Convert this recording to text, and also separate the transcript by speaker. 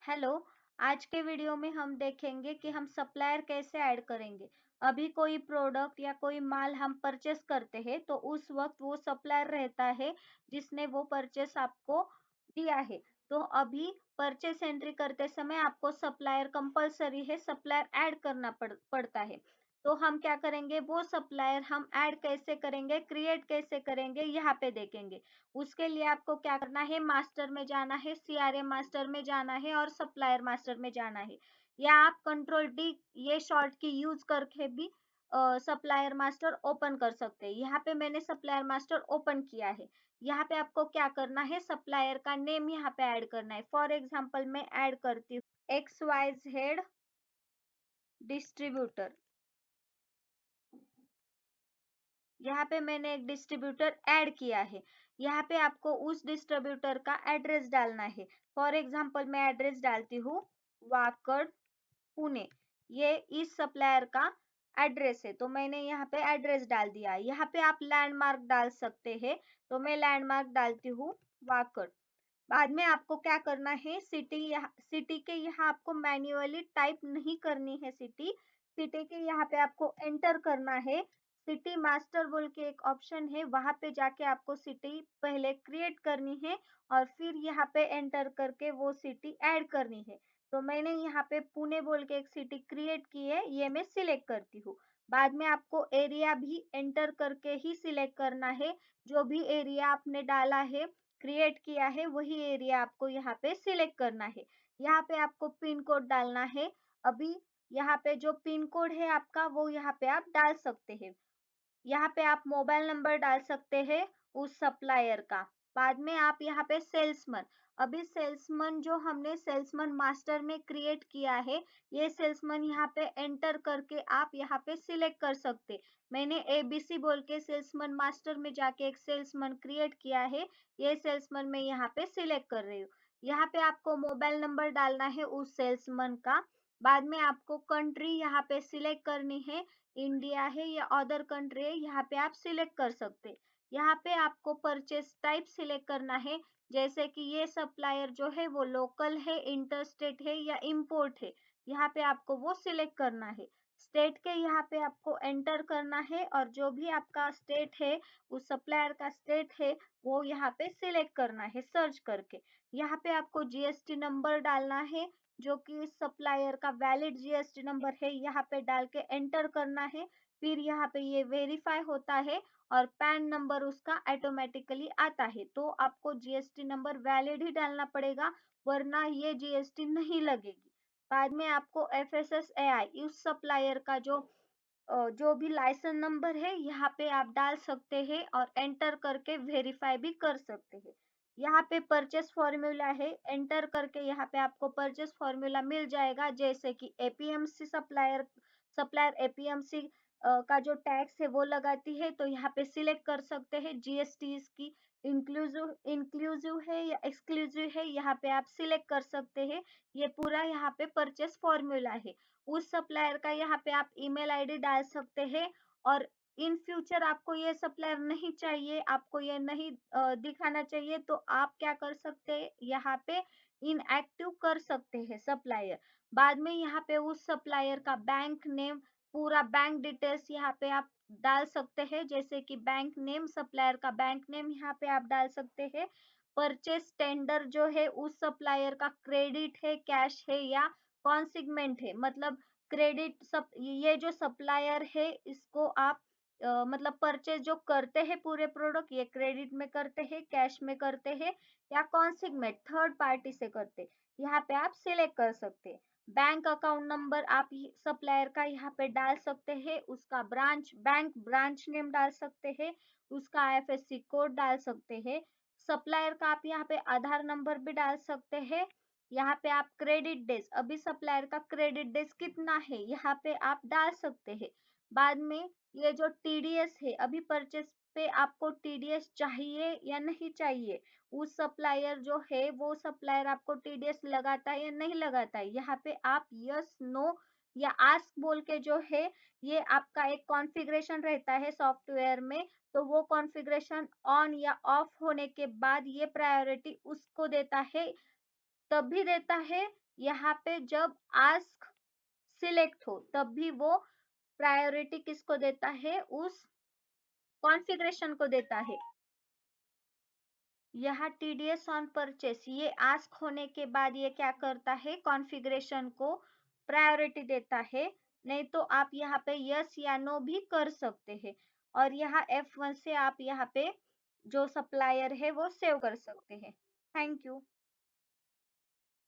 Speaker 1: Hello. आज के video में हम देखेंगे कि हम सप्लायर कैसे ऐड करेंगे। अभी कोई प्रोडक्ट या कोई माल हम परचेस करते हैं तो उस वक्त वो सप्लायर रहता है जिसने वो परचेस आपको दिया है। तो अभी परचेस एंट्री करते समय आपको सप्लायर कंपलसरी है, सप्लायर ऐड करना पड़ता है। तो हम क्या करेंगे, वो सप्लायर हम ऐड कैसे करेंगे, क्रिएट कैसे करेंगे, यहाँ पे देखेंगे। उसके लिए आपको क्या करना है, मास्टर में जाना है, सीआरएम मास्टर में जाना है और सप्लायर मास्टर में जाना है। या आप कंट्रोल डी ये शॉर्ट की यूज करके भी सप्लायर मास्टर ओपन कर सकते हैं। यहाँ पे मैंने सप्लायर मास्टर ओपन किया है। यहाँ पे आपको क्या करना है, सप्लायर का नेम यहाँ पे ऐड करना है। फॉर एग्जाम्पल मैं ऐड करती हूँ XYZ डिस्ट्रीब्यूटर। यहाँ पे मैंने एक डिस्ट्रीब्यूटर ऐड किया है। यहाँ पे आपको उस डिस्ट्रीब्यूटर का एड्रेस डालना है। फॉर एग्जाम्पल मैं एड्रेस डालती हूँ वाकड़ पुणे। ये इस सप्लायर का एड्रेस है, तो मैंने यहाँ पे एड्रेस डाल दिया। यहाँ पे आप लैंडमार्क डाल सकते हैं, तो मैं लैंडमार्क डालती हूँ वाकड़। बाद में आपको क्या करना है, सिटी के यहाँ आपको मैन्युअली टाइप नहीं करनी है। सिटी के यहाँ पे आपको एंटर करना है। सिटी मास्टर बोल के एक ऑप्शन है, वहां पे जाके आपको सिटी पहले क्रिएट करनी है और फिर यहाँ पे एंटर करके वो सिटी ऐड करनी है। तो मैंने यहाँ पे पुणे बोल के एक सिटी क्रिएट की है, ये मैं सिलेक्ट करती हूँ। बाद में आपको एरिया भी एंटर करके ही सिलेक्ट करना है। जो भी एरिया आपने डाला है, क्रिएट किया है, वही एरिया आपको यहाँ पे सिलेक्ट करना है। यहाँ पे आपको पिन कोड डालना है। अभी यहाँ पे जो पिन कोड है आपका, वो यहाँ पे आप डाल सकते हैं। यहाँ पे आप मोबाइल नंबर डाल सकते हैं उस सप्लायर का। बाद में आप यहाँ पे सेल्समैन, अभी सेल्समैन जो हमने सेल्समैन मास्टर में क्रिएट किया है, ये सेल्समैन यहाँ पे एंटर करके आप यहाँ पे सिलेक्ट कर सकते। मैंने ABC बोल के सेल्समैन मास्टर में जाके एक सेल्समैन क्रिएट किया है, ये सेल्समैन मैं यहाँ पे सिलेक्ट कर रही हूँ। यहाँ पे आपको मोबाइल नंबर डालना है उस सेल्समैन का। बाद में आपको कंट्री यहाँ पे सिलेक्ट करनी है, इंडिया है या अदर कंट्री है, यहाँ पे आप सिलेक्ट कर सकते। यहाँ पे आपको परचेस टाइप सिलेक्ट करना है, जैसे कि ये सप्लायर जो है वो लोकल है, इंटरस्टेट है या इंपोर्ट है, यहाँ पे आपको वो सिलेक्ट करना है। स्टेट के यहाँ पे आपको एंटर करना है और जो भी आपका स्टेट है, उस सप्लायर का स्टेट है, वो यहाँ पे सिलेक्ट करना है सर्च करके। यहाँ पे आपको जीएसटी नंबर डालना है, जो कि सप्लायर का वैलिड जीएसटी नंबर है, यहाँ पे डाल के एंटर करना है। फिर यहाँ पे ये वेरीफाई होता है और पैन नंबर उसका ऑटोमेटिकली आता है। तो आपको जीएसटी नंबर वैलिड ही डालना पड़ेगा, वरना ये जीएसटी नहीं लगेगी। बाद में आपको FSSAI उस सप्लायर का जो भी लाइसेंस नंबर है, यहाँ पे आप डाल सकते हैं और एंटर करके वेरीफाई भी कर सकते हैं। यहाँ पे परचेस फॉर्मूला है, एंटर करके यहाँ पे आपको परचेस फॉर्मूला मिल जाएगा, जैसे कि एपीएमसी सप्लायर एपीएमसी का जो टैक्स है वो लगाती है, तो यहाँ पे सिलेक्ट कर सकते हैं। जीएसटी इसकी इंक्लूसिव इंक्लूसिव है या एक्सक्लूसिव है, यहाँ पे आप सिलेक्ट कर सकते हैं। ये पूरा यहाँ पे परचेस फॉर्मूला है। उस सप्लायर का यहाँ पे आप ईमेल आईडी डाल सकते हैं। और इन फ्यूचर आपको ये सप्लायर नहीं चाहिए, आपको ये नहीं दिखाना चाहिए, तो आप क्या कर सकते हैं, यहाँ पे इनएक्टिव कर सकते हैं सप्लायर। बाद में यहाँ पे उस सप्लायर का बैंक नेम, पूरा बैंक डिटेल्स यहाँ पे आप डाल सकते हैं, जैसे कि बैंक नेम, सप्लायर का बैंक नेम यहाँ पे आप डाल सकते हैं। परचेस टेंडर जो है उस सप्लायर का क्रेडिट है, कैश है या कॉन्सिग्नमेंट है, मतलब क्रेडिट सब, ये जो सप्लायर है इसको आप मतलब परचेज जो करते हैं पूरे प्रोडक्ट, ये क्रेडिट में करते हैं, कैश में करते हैं या कॉन्सिग्नमेंट थर्ड पार्टी से करते, यहाँ पे आप सिलेक्ट कर सकते हैं। बैंक अकाउंट नंबर आप सप्लायर का यहाँ पे डाल सकते हैं, उसका बैंक ब्रांच नेम डाल सकते हैं, उसका IFSC कोड डाल सकते हैं। सप्लायर का आप यहाँ पे आधार नंबर भी डाल सकते हैं। यहाँ पे आप क्रेडिट डेज, अभी सप्लायर का क्रेडिट डेज कितना है, यहाँ पे आप डाल सकते हैं। बाद में ये जो TDS है, अभी परचेस पे आपको TDS चाहिए या नहीं चाहिए, उस सप्लायर जो है वो सप्लायर आपको TDS लगाता है या नहीं लगाता है, यहाँ पे आप यस नो या आस्क बोल के जो है, ये आपका एक कॉन्फ़िगरेशन रहता है सॉफ्टवेयर में, तो वो कॉन्फ़िगरेशन ऑन या ऑफ होने के बाद ये प्रायोरिटी उसको देता है, तब भी देता है यहाँ पे जब आस्क सिलेक्ट हो तब भी वो प्रायोरिटी किसको देता है, उस कॉन्फ़िगरेशन को देता है। यहाँ टीडीएस ऑन परचेस ये आस्क होने के बाद ये क्या करता है, कॉन्फ़िगरेशन को प्रायोरिटी देता है। नहीं तो आप यहाँ पे यस या नो भी कर सकते हैं। और यहाँ F1 से आप यहाँ पे जो सप्लायर है वो सेव कर सकते हैं। Thank you.